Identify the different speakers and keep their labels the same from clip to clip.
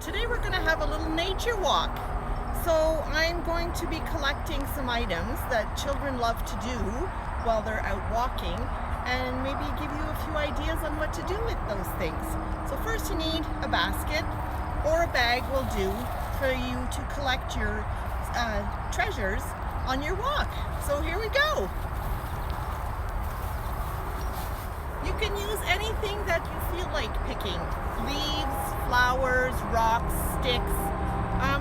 Speaker 1: Today we're going to have a little nature walk. So I'm going to be collecting some items that children love to do while they're out walking, and maybe give you a few ideas on what to do with those things. So first you need a basket or a bag will do for you to collect your treasures on your walk. So here we go. You can use anything that you feel like picking. Leaves, flowers, rocks, sticks,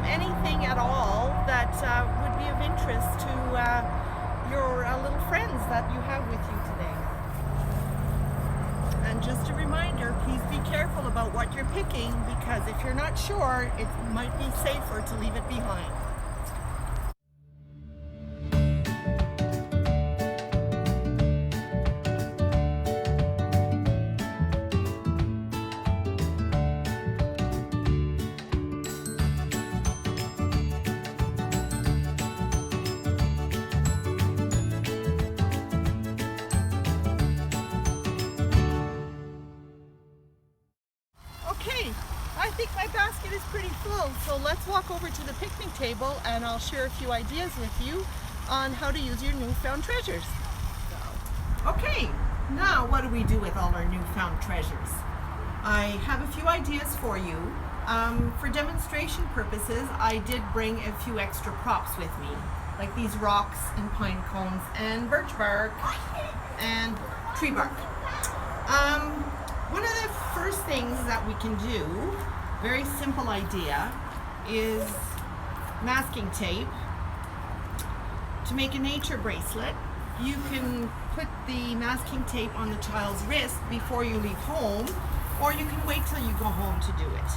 Speaker 1: anything at all that would be of interest to your little friends that you have with you today. And just a reminder, please be careful about what you're picking, because if you're not sure, it might be safer to leave it behind. Okay, I think my basket is pretty full, so let's walk over to the picnic table and I'll share a few ideas with you on how to use your newfound treasures. Okay, now what do we do with all our newfound treasures? I have a few ideas for you. For demonstration purposes, I did bring a few extra props with me, like these rocks and pine cones and birch bark and tree bark. One of the first things that we can do, very simple idea, is masking tape. To make a nature bracelet, you can put the masking tape on the child's wrist before you leave home, or you can wait till you go home to do it.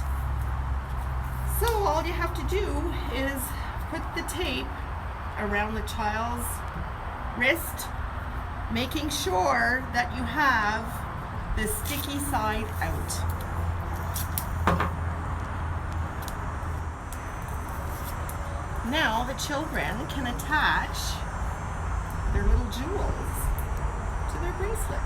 Speaker 1: So all you have to do is put the tape around the child's wrist, making sure that you have the sticky side out. Now the children can attach their little jewels to their bracelet.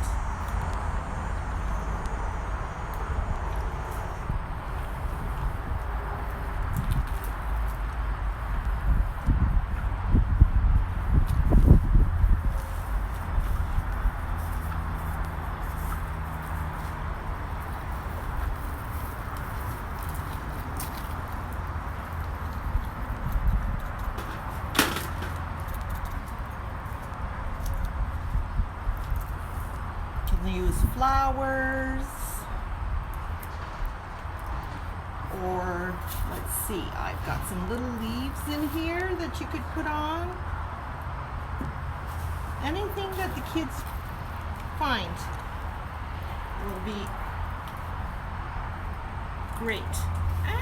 Speaker 1: Use flowers, or let's see, I've got some little leaves in here that you could put on. Anything that the kids find will be great,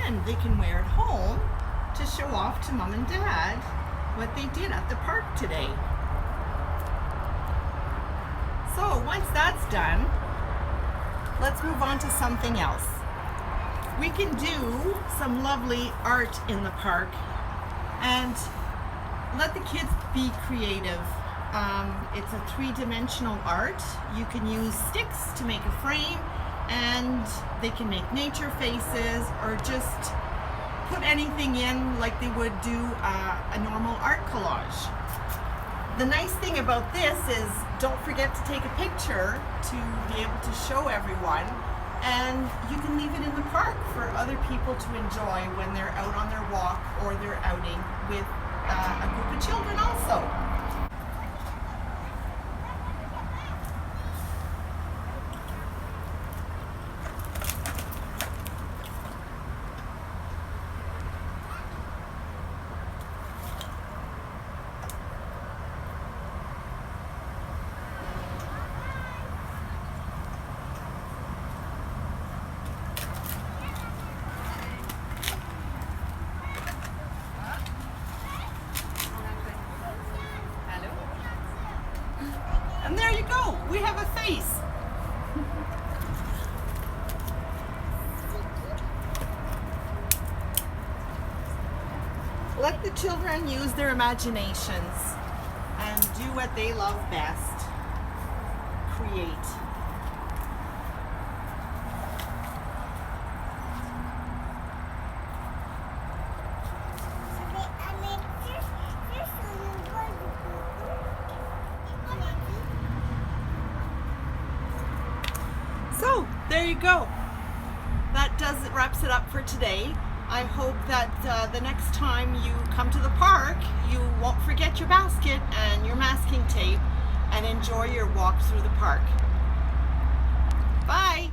Speaker 1: and they can wear it home to show off to mom and dad what they did at the park today. So once that's done, let's move on to something else. We can do some lovely art in the park and let the kids be creative. It's a three-dimensional art. You can use sticks to make a frame, and they can make nature faces or just put anything in like they would do a normal art collage. The nice thing about this is don't forget to take a picture to be able to show everyone, and you can leave it in the park for other people to enjoy when they're out on their walk or they're outing with a group of children also. And there you go, we have a face. Let the children use their imaginations and do what they love best. Create. there you go. That wraps it up for today. I hope that the next time you come to the park, you won't forget your basket and your masking tape and enjoy your walk through the park. Bye.